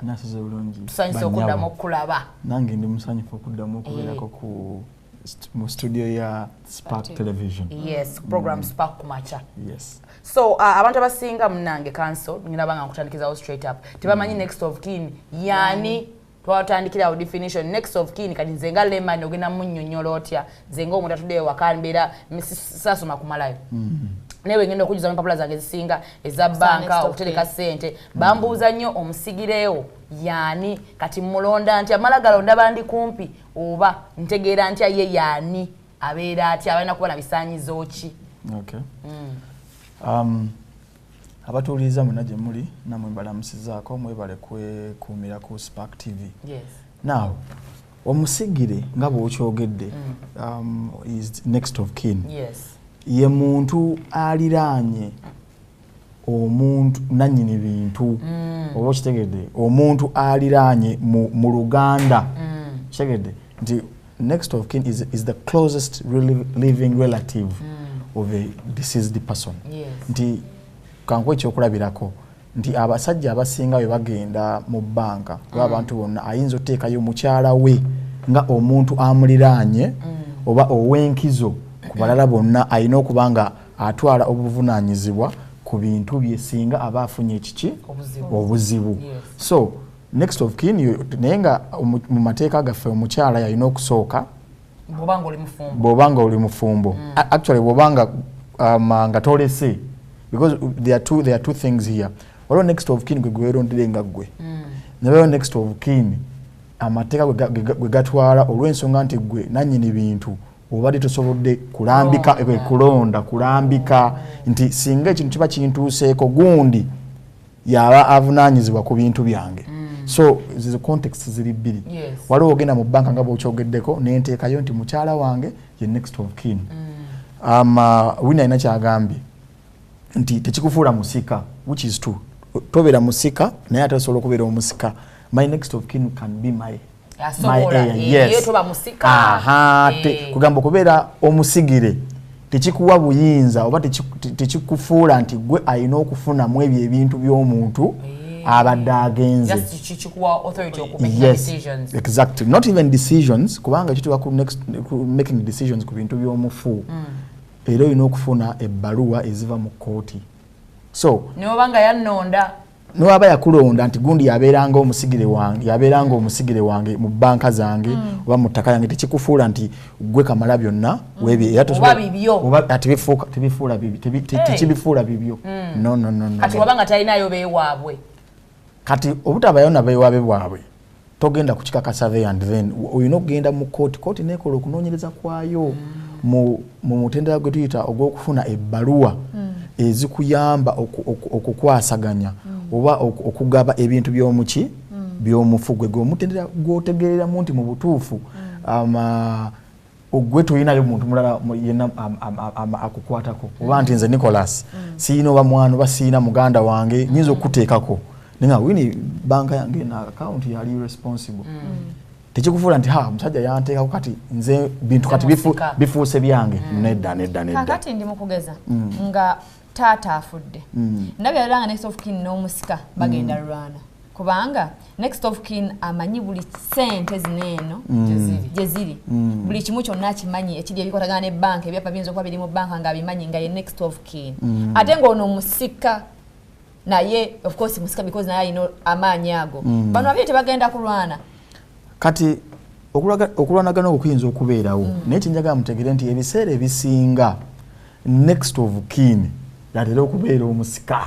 Nasize bulungi. Tusanyuse okuddamu okulaba. Nange ndi musanyufu okuddamu okubeerako ku mu studio ya Spark Television. Yes, program Spark kumacha. Yes. So abantu abasinga munange cancel ngina banga kutandikizawo straight up. Tebamanyi next of kin yani twatandikira definition next of kin kati nzenga lemani ogenda munnyonnyola otya nzenga omuntu atudde wakambera sasoma kumalayo. Newe ngenda okujuza mpapula zange zisinga eza banka okutereka sente bambuuza nnyo omusigirewo yani kati mulonda nti amalagalo ndaba ndi kumpi oba ntegeera nti ye yani abeera ati abalina kuba na bisaanyizo ki. Okay. Abatuuliza muna gye muli namwe mbalamusizaako mwebale kwekuumira ku Spark TV. Yes. Now omusigire nga bw'okyogedde is next of kin. Yes. Ye muntu aliraanye omuntu nannyini bintu oba kitegedde omuntu aliraanye mu Luganda kitegedde nti next of kin is the closest living relative of a deceased person. Yes. Nti kankwe ekyokulabirako nti abasajja abasinga bwe bagenda mu banka abantu bonna ayinza oteekayo mukyala we nga omuntu amuliraanye oba ow'enkizo ku balala bonna alina okubanga atwala obuvunaanyizibwa ku bintu bye singa aba afunye ekiki obuzibu. Yes. So next of kin naye nga mu mateeka gaffe omukyala yalina okusooka bw'obanga oli mufumbo. Actually bw'obanga nga tolese because there are two things here. Waliwo next of kin gwe weerondere nga ggwe nabeewo next of kin amateeka gwe gatwala olw'ensonga nti ggwe nannyini bintu obadde tosobodde kulambika kulonda kulambika nti singa ekintu kiba kintuuseeko gundi yaba avunaanyizibwa ku bintu byange. So zizo context ziri bbiri. Yes. Waliwo ogenda mu banka nga bw'okyogeddeko nenteekayo nti mukyala wange ye next of kin. Wina alina kyagambye nti tekikufuula musika which is true. Tobeera musika naye ate osobola okubeera omusika. My next of kin can be my yes. Kugamba okubeera omusigire tekikuwa buyinza oba tekikufuula nti gwe alina okufunamu ebyo ebintu by'omuntu abadde agenze. Yes, exactly. Not even decisions kubanga kituuka ku making decisions ku bintu by'omufu era olina okufuna ebbaluwa eziva mu kkooti. So nobanga yannonda Nwaba yakulonda nti gundi yabeeranga omusigire wange mu banka zange oba mu ttaka yange tekikufuula nti gwe kamala byonna webye oba tebifuula bibyo. No. Kati wabanga talinayo beewaabwe kati obutabayo na beewaabwe bwabwe togenda kukikakasa there and then olina okugenda mu kooti nekola okunoonyereza kwayo mu mutendera gwe tuyita ogw'okufuna ebbaluwa ezikuyamba okukwasaganya oba okugaba ebintu by'omuki by'omufu gwe omutendera gw'otegeereramu nti mu butuufu ogwe toyinayo muntu mulala yenna akukwatako oba nti nze Nicholas siina oba mwana oba siina muganda wange nyinza okuteekako nenga wini banka yange na account yali responsible. Tekikufuula nti omusajja yanteekako kati nze bintu kati bifuuse byange. Nedda. Kakati ndi mukugeza nga taata afudde ndabye alanga next of kin n'omusika bagenda lwana kubanga next of kin amanyi buli sente zineeno gyeziri buli kimu kyonna akimanyi ekiri ebikwatagana ne banka ebyapa biyinza okuba biri mu banka nga abimanyi nga ye next of kin ate ng'ono omusika naye of course musika because naye alina amaanyi ago bano babiri tebagenda kulwana. Kati okulwanagana okuyinza okubeerawo naye kinjaga mutegere nti ebiseera ebisinga next of kin yatera okubeera omusika.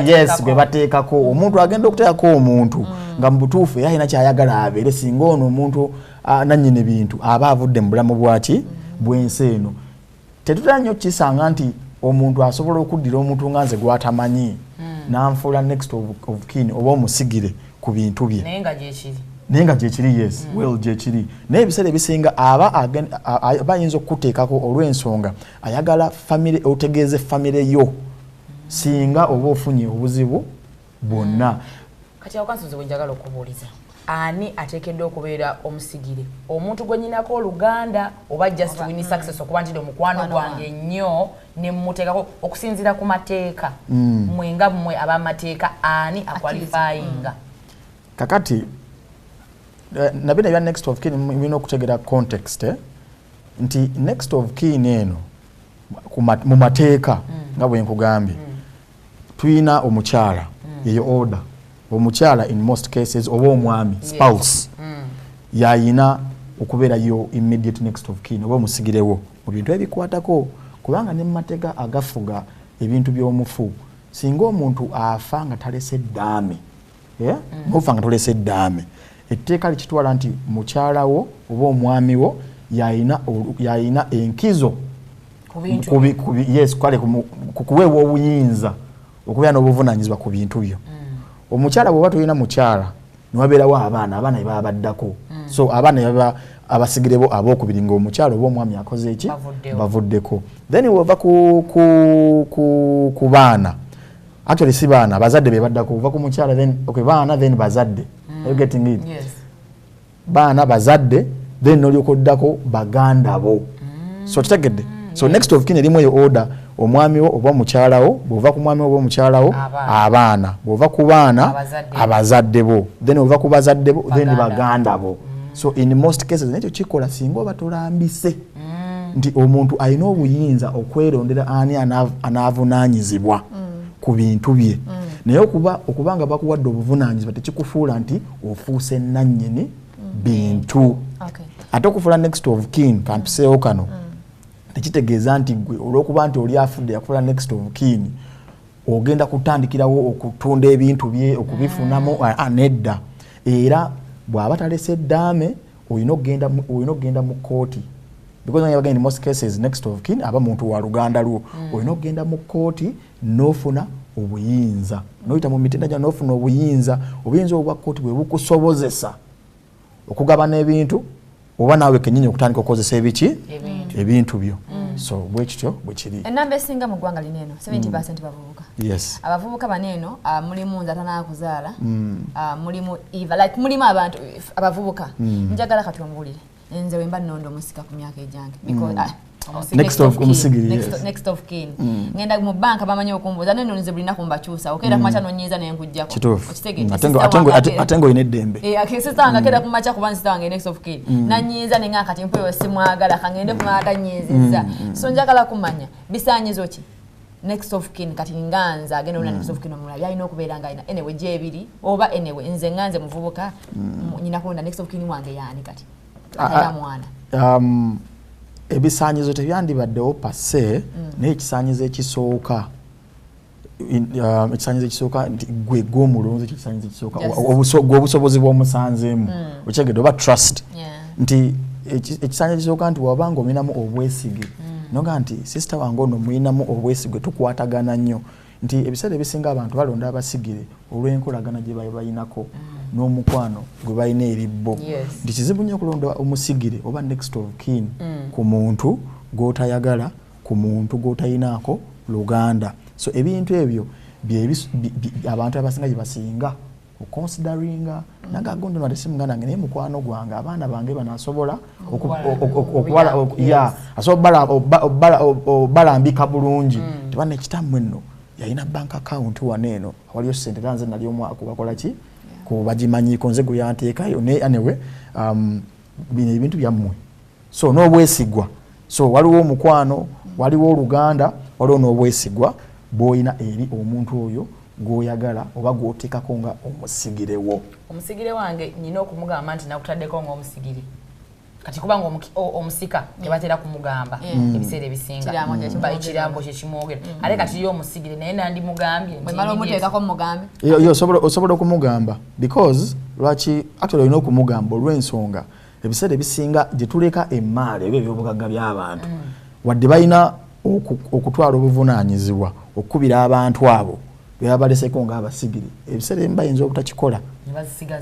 Yes, gwe bateekako omuntu agenda okuteekako omuntu nga mu butuufu era alina kyayagala abeere singa ono omuntu nannyini bintu aba avudde mu bulamu bwaki bw'ensi eno. Tetutera nnyo kisanga nti omuntu asobola okuddira omuntu nga nze gwatamanyi n'anfuula next of kin oba omusigire ku bintu bye naye nga gyekiri. Yes, well gyekiri naye ebiseera ebisinga aba ayinza okukuteekako olw'ensonga ayagala famire otegeeze famire yo singa oba ofunye obuzibu bwonna. Kati awo kansoze bwe njagala okubuuliza ani ateekeddwa okubeera omusigire omuntu gwe nnyinako oluganda oba just win success okuba nti omukwano gwange nnyo ne mmuteekako okusinziira ku mateeka mwenga mmwe ab'amateeka ani akwalifayinga kakati nabina bya next of kin mulina okutegera context nti next of kin eno mu mateeka nga bwe nkugambye tuyina omukyala yeyo order omukyala in most cases oba omwami spouse yayina okubeera yo immediate next of kin oba omusigirewo mu bintu ebikwatako kubanga ne mu mateeka agafuga ebintu by'omufu singa omuntu afa nga talese ddaame mufa nga tolese eddaame etteeka likitwala nti mukyalawo oba omwami wo yayina enkizo kukuweebwa obuyinza okubeera n'obuvunaanyizibwa ku bintu byo omukyala bw'oba tolina mukyala niwabeerawo abaana ne baba baddako so abaana baba abasigirebo ab'okubiri ng'omukyala oba omwami akoze eki bavuddeko then wova ku baana actually si baana bazadde be baddako uva ku mukyala then baana then bazadde you getting it baana bazadde then nolyokoddako baganda bo so kitegedde so next of kin erimu eyo order omwami wo oba mukyalawo bw'ova ku mwami wo oba mukyalawo abaana bw'ova ku baana abazadde bo then ova ku bazadde bo then baganda bo so in most cases nekyo kikola singa oba tulambise nti omuntu alina obuyinza okwerondera ani anaavunaanyizibwa ku bintu bye naye okubanga bakuwadde obuvunaanyizibwa tekikufuula nti ofuuse nannyini bintu ate okufuula next of kin kampiseewo kano tekitegeeza nti gwe olw'okuba nti oli afudde yakufuula next of kin ogenda kutandikirawo okutunda ebintu bye okubifunamu nedda era bw'aba talese eddaame olina okugenda mu kooti because in most cases next of kin aba muntu wa luganda lwo olina okugenda mu kooti n'ofuna obuyinza noyita mu mitendera n'ofuna obuyinza obwa kooti bwe bukusobozesa okugabana ebintu oba naawe kennyini okutandika okukozesa ebintu byo so bwekityo bwe kiri ennamba esinga mu ggwanga lino eno 70% bavubuka yes abavubuka bano eno mulimu nze atanakuzaala mulimu mulimu abantu abavubuka njagala kati omuwulire nze wemba nnondo omusika ku myaka ejange because next of kin ngenda mu banka bamanyi okumbuuza neno nze bulina kumbakyusa okera kumacha nonyiza nenkujjako atengo ine eddembe akesitanga kera kumacha kuba nsitanga next of kin nanyiza nenga kati mpeyo simwagala kangende kumata nyiziza so njagala kumanya bisanyizo ki next of kin kati nganza agenda una next of kin omulala yalina okubeera nga ina anyway jebiri oba anyway nze nganze muvubuka nyina kulonda next of kin wange yani kati ataya mwana ebisanyizo tebyandibaddewo pase naye ekisanyizo ekisooka nti gwe gw'omulonzi ekisanyizo ekisooka obusobozi bw'omusanzeemu okyegedde oba trust nti ekisanyizo ekisooka nti wabanga omuyinamu obwesige noga nti sister wange ono muyinamu obwesige tukwatagana nnyo nti ebiseera ebisinga abantu balonda abasigire olw'enkolagana gye bayinako n'omukwano gwe balina eribbo nti kizibu nnyo okulonda omusigire oba next of kin ku muntu gw'otayagala ku muntu gw'otayinaako luganda so ebintu ebyo abantu abasinga gye basinga oconsideringa nagagondo natesimuganda nge naye mukwano gwange abaana bange banasobola balambika bulungi tebana ekitammwe nno yalina bank account waneeno waliyo sente tanze nali omwaka bakola ki kubagimanyiko nze gwe yanteekayo naye anyway bino ebintu byammwe so n'obwesigwa so waliwo omukwano waliwo oluganda waliwo n'obwesigwa bw'olina eri omuntu oyo gw'oyagala oba gw'oteekako nga omusigirewo omusigire wange nyina okumugamba nti nakutaddeko ng'omusigire kati kubanga omusika tebatera kumugamba ebiseera ebisinga ekirambo kyekimwogera ate kati yo omusigire naye nandimugambye osobola okumugamba because lwaki actually olina okumugamba olw'ensonga ebiseera ebisinga gye tuleka emaali ebyo ebyobugagga by'abantu wadde balina okutwala obuvunaanyizibwa okukubira abantu abo bebabaleseko ng'abasigire ebiseera ebimu bayinza obutakikola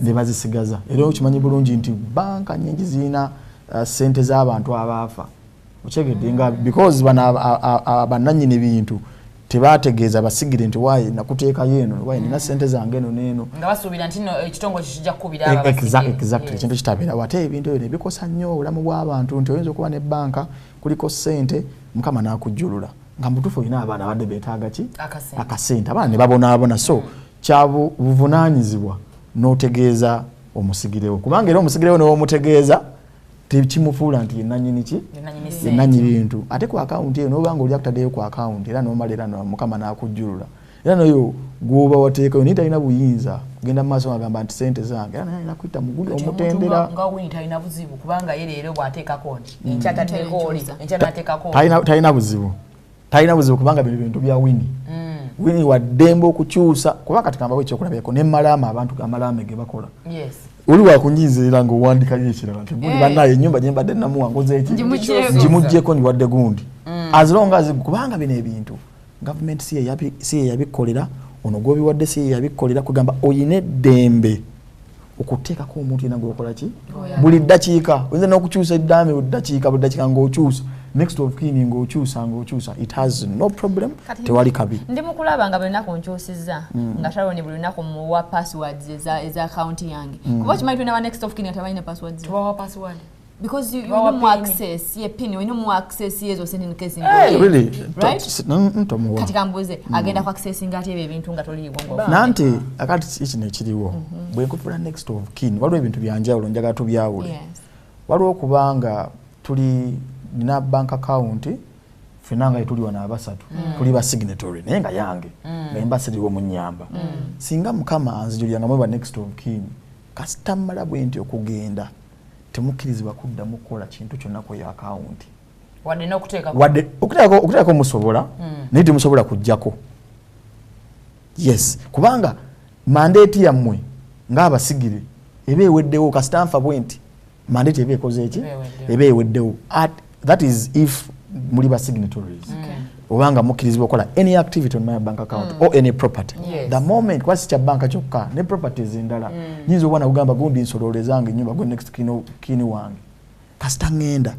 ne bazisigaza era okimanyi bulungi nti banka nyingi zirina sente z'abantu abaafa okyegedde nga because bannannyini bintu tebategeeza basigire nti wayi nakuteeka yeno wayi nina sente zange eno neeno nga basuubira nti no ekitongole kijja kukubira ababasigire exactly ekintu kitabeera wate ebintu ebyo nebikosa nnyo obulamu bw'abantu nti oyinza okuba ne banka kuliko sente mukama n'akujjulula nga mutuufu olina abaana abadde beetaaga ki akasente abaana ne babonaabona so kyabu buvunaanyizibwa n'otegeeza omusigirewo kubanga era omusigirewo n'omutegeeza tekimufuula nti yenanyini ki yenanyini bintu ate ku akawunti eyo n'obanga oli akutaddeyo ku akawunti era n'omala era mukama n'akujjulula era noyo gwoba wateekayo naye talina buyinza kugenda mu maaso ng'agamba nti sente zange era naye alina kuyita muguli omutendera nga Winnie talina buzibu kubanga ye leero bw'ateekako nti enkya tateeko oli enkya n'ateekako talina buzibu kubanga bino bintu bya Winnie Winnie waddembe okukyusa kuba kati kambawo ekyokulabirako ne malaama abantu amalaama ge bakola oli wakunyiza era ng'owandikayo ekirala nti gundi bannaye ennyumba gye mbadde namuwanguza eki ngimuggyeko ndiwadde gundi as long as kubanga bino ebintu gavumenti si ye yabikolera ono gw'obiwadde si ye yabikolera kugamba oyina eddembe okuteekako omuntu yenna gw'okola ki buli ddakiika oyinza n'okukyusa eddaame buli ddakiika ng'okyusa next of kin ng'okyusa it has no problem tewali kabi ndi mukulaba nga buli lunaku nkyusizza nga Sharon buli lunaku muwa passwords eza account yange kuba kimanyi tulina ba next of kin atabalina passwords tubawa password because you know more access ye pin you know more access yezo send in case really right ntomuwa kati kambuze agenda ku access ngati ebintu nga toliwo nanti akati ekino ekiriwo bwe nkufuna next of kin waliwo ebintu byanjawulo njagala tubyawule waliwo kubanga tuli nina bank account finanga tuli wana abasatu tuli ba signatory naye nga yange nga embasiriwo mu nnyamba singa mukama anzijulyanga mwe ba next of kin kasita mmala bwenti okugenda temukkirizibwa kuddamu kukola kintu kyonna ku account wadde okuteekako musobola naye temusobola kujjako yes kubanga mandate yammwe ng'abasigire eba eweddewo kasita nfa bwenti mandate eba ekoze eki eba eweddewo that is if muli ba signatories obanga mukkirizibwa okukola any activity on my bank account or any property the moment kwasi kya banka kyokka ne properties endala nyinza obwana kugamba gundi nsololezanga ennyumba gwe next kini wange kasita ngenda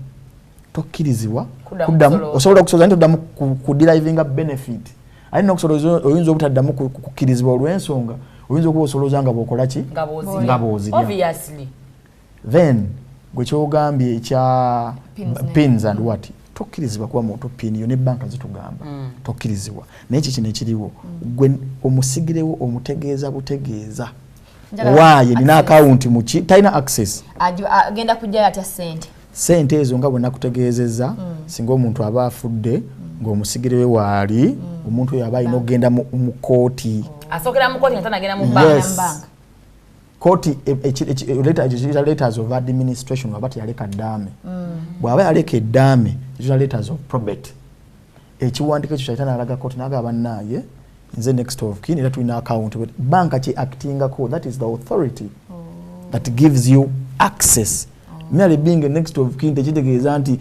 tokkirizibwa kuddamu osobola okusobola nti oddamu kuderivinga benefit ali n'okusolooza oyinza obutaddamu kukkirizibwa olw'ensonga oyinza okuba osolooza nga bw'okola ki nga bw'ozirya then gwe kyogambye ekya pins and what tokkirizibwa kuba muntu pin yo ne banka zitugamba tokkirizibwa naye kiki nekiriwo gwe omusigirewo omutegeeza butegeeza waaye nina account muki talina access agenda kujjayo atya sente ezo nga bwe nakutegeezezza singa omuntu aba afudde ng'omusigirewe waali omuntu oyo aba alina okugenda mu kooti asookera mu kooti nga tanagenda mu banka kooti letters of administration waba teyaleka ddaame bw'aba yaleka eddaame letters of probate ekiwandiiko ekyo kyayita n'alaga kooti n'agamba bannaaye nze next of kin era tulina account banka ki actingako that is the authority that gives you access merely being a next of kin tekitegeeza nti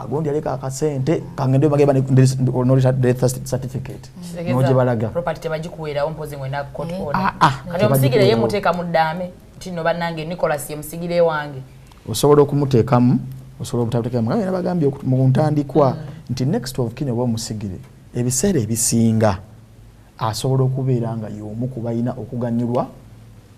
gondi yaleka akasente kangende bageba no death certificate noje balaga property tebagikuweerawo mpozi ngwenda court order kati omusigire ye muteeka mu ddaame tino bannange Nicholas ye musigire wange osobola okumuteekamu osobola obutateekamu nga bagambye mu ntandikwa nti next of kin oba omusigire ebiseera ebisinga asobola okubeera nga y'omu ku balina okuganyulwa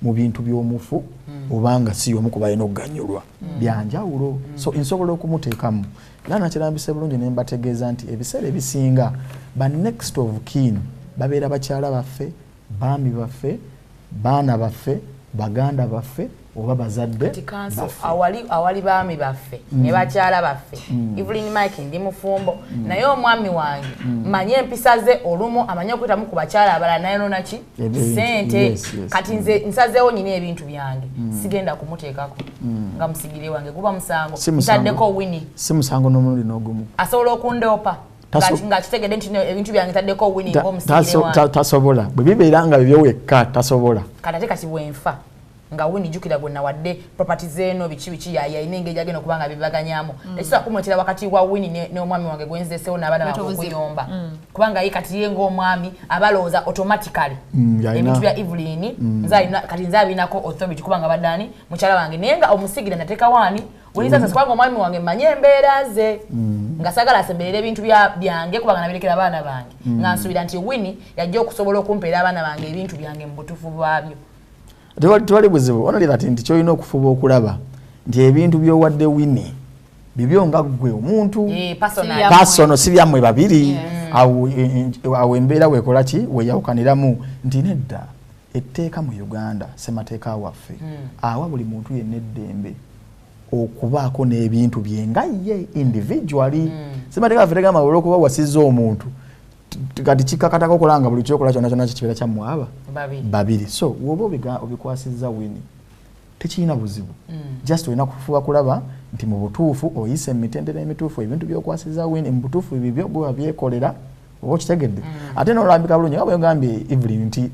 mu bintu by'omufu obanga si y'omu ku balina okuganyulwa byanjawulo so nsobola okumuteekamu era nakirambise bulungi ne mbategeeza nti ebiseera ebisinga ba next of kin babeera bakyala baffe baami baffe baana baffe baganda baffe oba bazadde awali baami baffe ne bakyala baffe Evelyn Mike ndi mufumbo naye omwami wange manye empisa ze olumu amanye okuyitamu ku bakyala abalala naye nonaki sente kati nze nsazeewo nyina ebintu byange sigenda kumuteekako nga musigire wange guba musango ntaddeko Winnie si musango n'omulundi n'ogumu asobola okundeopa nga kitegedde nti ebintu byange taddeko Winnie ng'omusigire wange tasobola bwe bibeera nga byowekka tasobola kati ate kati bwenfa nga Winnie jukira gonna wadde property zeno bichi yaya inenge jageno kubanga bibaganyamu ekisa kumwetera wakati wa Winnie ne omwami wange gwenzesewo n'abana bakuyomba kubanga yi kati yengo omwami abaloza automatically ebintu bya Evelyn kati nzabinako authority kubanga badani mukyala wange nenga omusigira nateka wani Winnie sasa kubanga omwami wange manye embeera ze nga sagala asemberera ebintu byange kubanga nabirekera abaana bange nga nsubira nti Winnie yajja okusobola okumpeera abaana bange ebintu byange mu butuufu bwabyo. Tewali buzibu only that nti kyolina okufuba okulaba nti ebintu by'owadde Winnie bibyo nga gwe omuntu personal si byammwe babiri awo embeera weekola ki weeyawukaniramu nti nedda etteeka mu Uganda ssemateeka waffe awa buli muntu yenna eddembe okubaako n'ebintu bye nga ye individually ssemateeka waffe tegamba olw'okuba wasizza omuntu kati kikakatako okulanga buli kyokola kyonna kyonna kikibeera kyammwe babiri so woba obikwasizza Winnie tekirina buzibu just olina kufuba kulaba nti mu butuufu oyise emitendera emituufu ebintu byokwasizza Winnie mu butuufu bibyo bwe babyekolera oba okitegedde ate n'olambika bulungi nga bwe ngambye Evelyn nti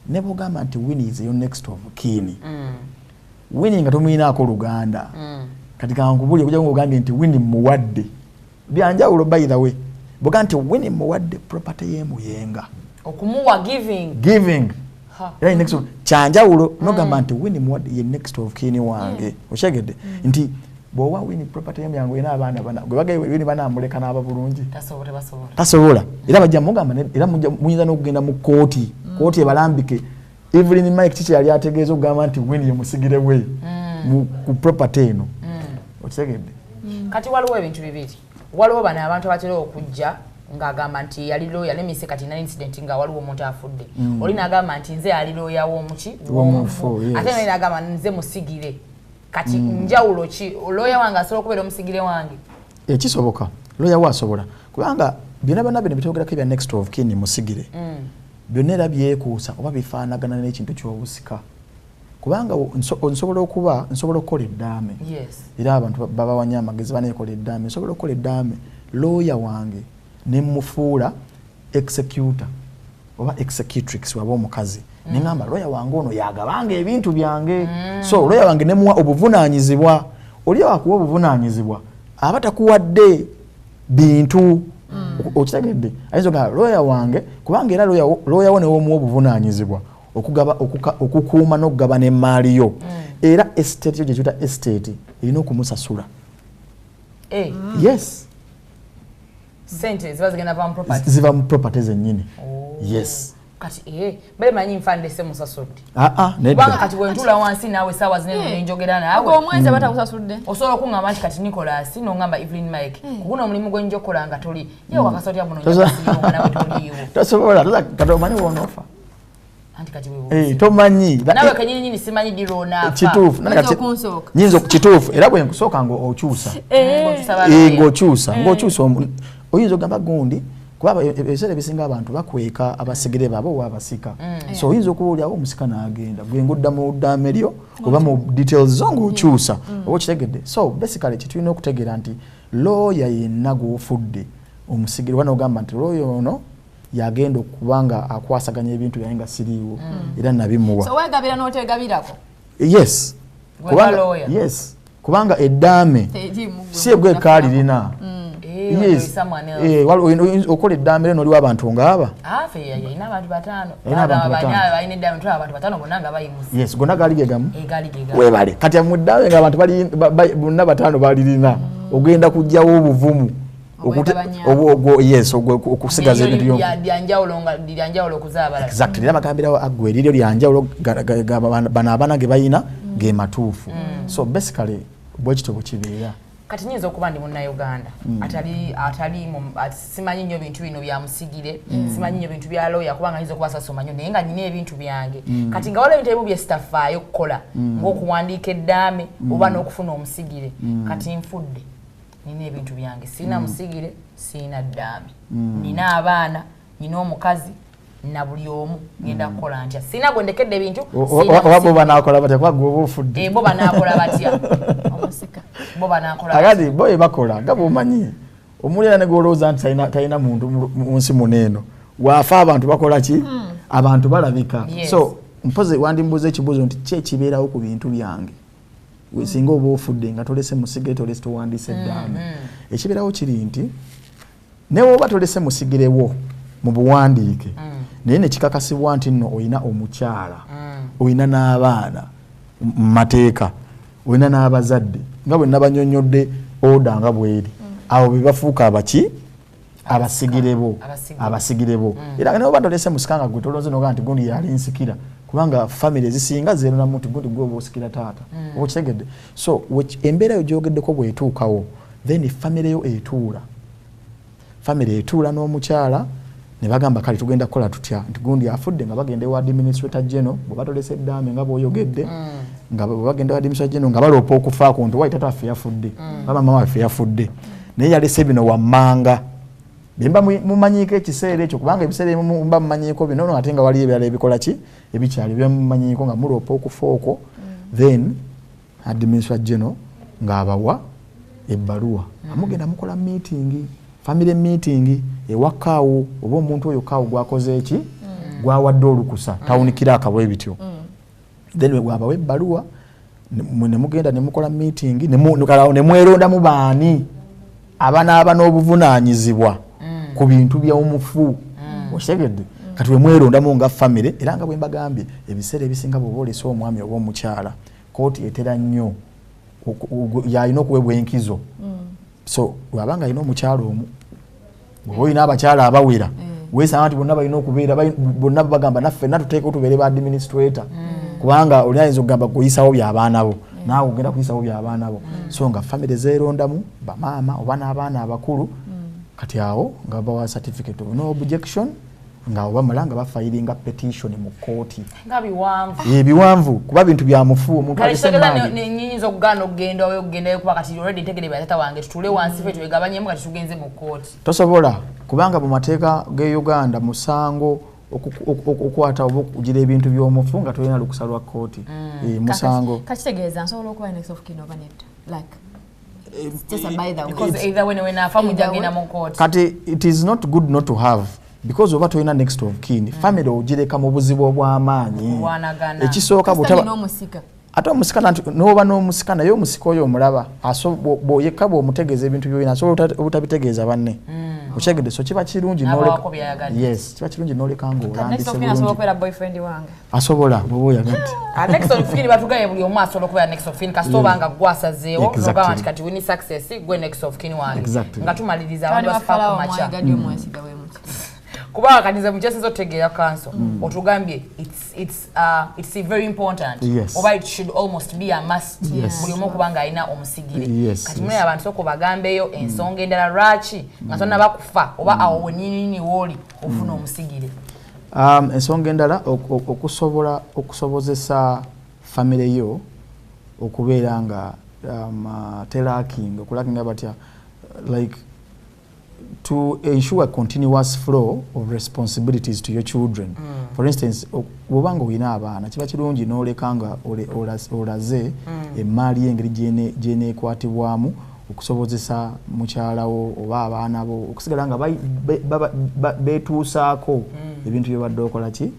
ne bw'ogamba nti Winnie is your next of kin Winnie nga tomuyinaako Luganda kati kankubuli okujja ng'ogambye nti Winnie muwadde byanjawulo by the way bw'ogamba nti Winnie muwadde property y'emuyenga okumuwa giving era next kyanjawulo nogamba nti Winnie muwadde ye next of kin wange okyegedde nti bw'owa Winnie property y'emuyango ena abaana gwe bagaye Winnie banaamuleka n'aba bulungi tasobola era bajja mugamba era muyinza n'okugenda mu kooti ebalambike Evelyn Mike kiki yali ategeeza okugamba nti Winnie ye musigire we ku property eno okyegedde kati waliwo ebintu bibiri waliwo bano abantu abatera okujja ng'agamba nti yali lawyer lemise kati na incident nga waliwo omuntu afudde oli n'agamba nti nze yali lawyer w'omufu ate naye n'agamba nze musigire kati njawulo ki lawyer wange asobola okubeera omusigire wange ekisoboka lawyer waasobola kubanga byonna bino bitogerako ebya next of kin musigire byonna era byekuusa oba bifaanagana n'ekintu ky'obusika kubanga nsobola okukola eddaame era abantu babawanya amagezi baneekola eddaame nsobola okukola eddaame lawyer wange ne mufuula executor oba executrix waba omukazi nengamba lawyer wange ono yagabanga ebintu byange so lawyer wange nemuwa obuvunaanyizibwa oli awakuwa obuvunaanyizibwa aba takuwadde bintu okitegedde ayinza okugamba lawyer wange kubanga era lawyer wo newomuwa obuvunaanyizibwa okukuuma n'okugaba n'emmaali yo era estate yo gyekiyita estate erina okumusasula yes sente ziva mu property zennyini yes kati bale manyi nfande se musasudde kubanga kati bwentula wansi naawe saawa zinene njogera naawe omwezi batakusasudde osobola okungamba nti kati Nicholas n'ongamba Evelyn Mike kuguno omulimu gwe njokola nga toli ye wakasotya buno nawe toliiwo tosobola kati omanyi wonoofa anti kati wewe tomanyi nawe kanyini simanyi diro nafa kituufu nyinza kituufu era bwe nkusooka ngo okyusa ng'okyusa oyinza ogamba gundi kuba ebiseera ebisinga abantu bakweka abasigire baabo oba abasika so oyinza okuwulyawo omusika n'agenda gwe ng'odda mu ddaame lyo oba mu details zo ng'okyusa oba okitegedde so basically kitulina okutegeera nti lawyer yenna gw'ofudde omusigire oba n'ogamba nti lawyer ono yagenda okubanga akwasaganya ebintu byange nga siriiwo era nabimuwa so wegabira n'otegabirako yes kubanga eddaame si egwe ekaali lina okola eddaame lyo n'oliwo abantu ng'aba yes gonna gaali gegamu webale kati mu ddaame ng'abantu bonna bataano balirina ogenda kujjawo obuvumu okusigaza ebintu lyanjawulo okuzaabala exactly era bagambirawo aggwe eriryo lyanjawulo bano abaana ge bayina ge matuufu so basically bwekityo bwekibeera kati nyinza okuba ndi munnayuganda simanyi nnyo bintu bino bya musigire simanyi nnyo bintu bya lawyer kubanga nyinza okuba sasoma nnyo naye nga nina ebintu byange kati nga waliwo ebintu ebimu bye sitafaayo okukola ng'okuwandiika eddaame oba n'okufuna omusigire kati nfudde nina ebintu byange sirina musigire sirina ddaame nina abaana nina omukazi na buli omu ngenda kukola ntya sirina gwe ndekedde ebintu bo banaakola batya kuba gwe oba ofudde bo banaakola batya omusika bo banaakola agati bo ebakola nga bwomanyi omuleera ne gwolowooza nti talina muntu mu nsi muneeno waafa abantu bakola ki abantu balabika so mpoze wandimbuuza ekibuuzo nti ki ekibeerawo ku bintu byange singa oba ofudde nga tolese musigire tolese towandiise eddaame ekibeerawo kiri nti newe oba tolese musigirewo mu buwandiike naye nekikakasibwa nti nno olina omukyala olina n'abaana mu mateeka olina n'abazadde nga bwe nabanyonyodde oda nga bweri abo bebafuuka abaki abasigirebo era ne obadde olese musikanga gwe tolonze noga nti gundi yali nsikira kubanga family zisinga zero na muntu gundi gwe obusikira taata okitegedde so embeera yo gyogeddeko bwetuukawo then family yo etuula n'omukyala ne bagamba kale tugenda kukola tutya nti gundi afudde nga bagenda ewa administrator general bwe batolese eddaame nga bw'oyogedde nga bwe bagenda ewa administrator general nga baloopa okufaako nti wayi taata waffe yafudde oba mama waffe yafudde naye yalese bino wammanga bemba mumanyiiko ekiseera ekyo kubanga ebiseera ebimu mba mumanyiiko bino ate nga wali ebirala ebikola ki ebikyali byemumanyiiko nga muloopa okufa okwo then administrator general ng'abawa ebbaluwa amugenda mukola meeting family meeting ewakaawo oba omuntu oyo kaawo gwakoze eki gwawadde olukusa tawunikira akabwe bityo then bwabawa ebbaluwa ne mugenda ne mukola meeting ne mwerondamu baani abanaaba n'obuvunaanyizibwa ku bintu by'omufu okitegedde kati we mwerondamu nga family era nga bwe mbagambye ebiseera ebisinga bw'oba olese omwami oba omukyala kooti etera nnyo yalina okuweebwa enkizo so wabanga alina omukyala omu bw'oba olina abakyala abawera weesanga nti bonna balina okubeera bonna bagamba naffe tuteekao tubeere ba administrator kubanga oli ayinza okugamba goyisawo by'abaana bo naawe ogenda kuyisawo by'abaana bo so nga family zeerondamu bamaama oba n'abaana abakulu kati awo nga bawa certificate of no objection nga obamala nga bafayiringa petition mu kooti nga biwanvu kuba bintu bya mufu omuntu alisemali nyinyizo okugana okugenda oyo okugenda kuba kati already tegere batata wange tutule wansi fe twegabanyemu kati tugenze mu kooti tosobola kubanga mu mateeka ge Uganda musango okukwata oba okugira ebintu by'omufu nga tolina lukusa lwa kooti musango kakitegeeza nsobola okuba next of kin oba nedda like just by the way because either when afa mujagina mu kooti kati it is not good not to have because oba toyina next of kin family ogireka mu buzibu obw'amaanyi ekisooka n'omusika ate omusika n'oba n'omusika naye omusika oyo omulaba yekka bw'omutegeeza ebintu by'olina asobola obutabitegeeza banne okyegedde so kiba kirungi kiba kirungi n'oleka ng'olandise bw'oba oyagadde next of kin batugaye buli omu asobola okubeera next of kin kasita obanga gwasazeewo ogamba nti kati wini success gwe next of kin wange nga tumaliriza abantu basifa ku makya kuba kanize mchezo tegeya kanso otugambye it's very important oba it should almost be a must buli omu kubanga alina omusigire kati mwe abantu soko bagambeyo ensonga endala lwaki nga tonna bakufa oba awo nini woli ofuna omusigire ensonga endala okusobozesa family yo okubeera nga okulakinga batya like to ensure a continuous flow of responsibilities to your children. For instance, obanga oyina abaana kiba kirungi n'oleka nga olaze emaali engeri gyene ekwatibwamu okusobozesa mukyalawo oba abaana bo okusigala nga betuusaako ebintu byobadde okola ki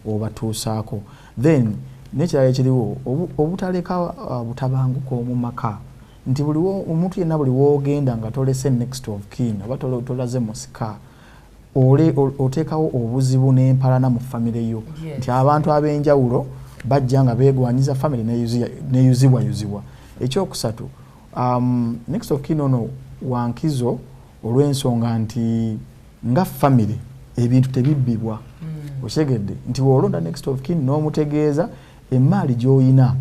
obatuusaako. Then nekirala ekiriwo obutaleka butabanguko mu maka nti buliwo omuntu yenna buli wogenda nga tolese next of kin oba tolaze musika oteekawo obuzibu n'empalana mu famire yo nti abantu ab'enjawulo bajja nga beegwanyiza famire neyuzibwayuzibwa. Ekyokusatu next of kin ono wankizo olw'ensonga nti nga famire ebintu tebibbibwa okyegedde nti wolonda next of kin n'omutegeeza emaali gy'oyina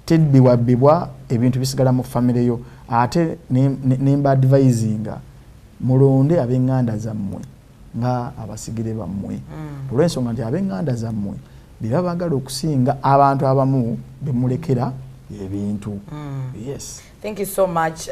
tebbiwabbibwa ebintu bisigala mu family yo ate nemba advisinga mulonde ab'enganda zammwe nga abasigire bammwe olw'ensonga nti ab'enganda zammwe beba bagala okusinga abantu abamu bemulekera ebintu. Yes, thank you so much.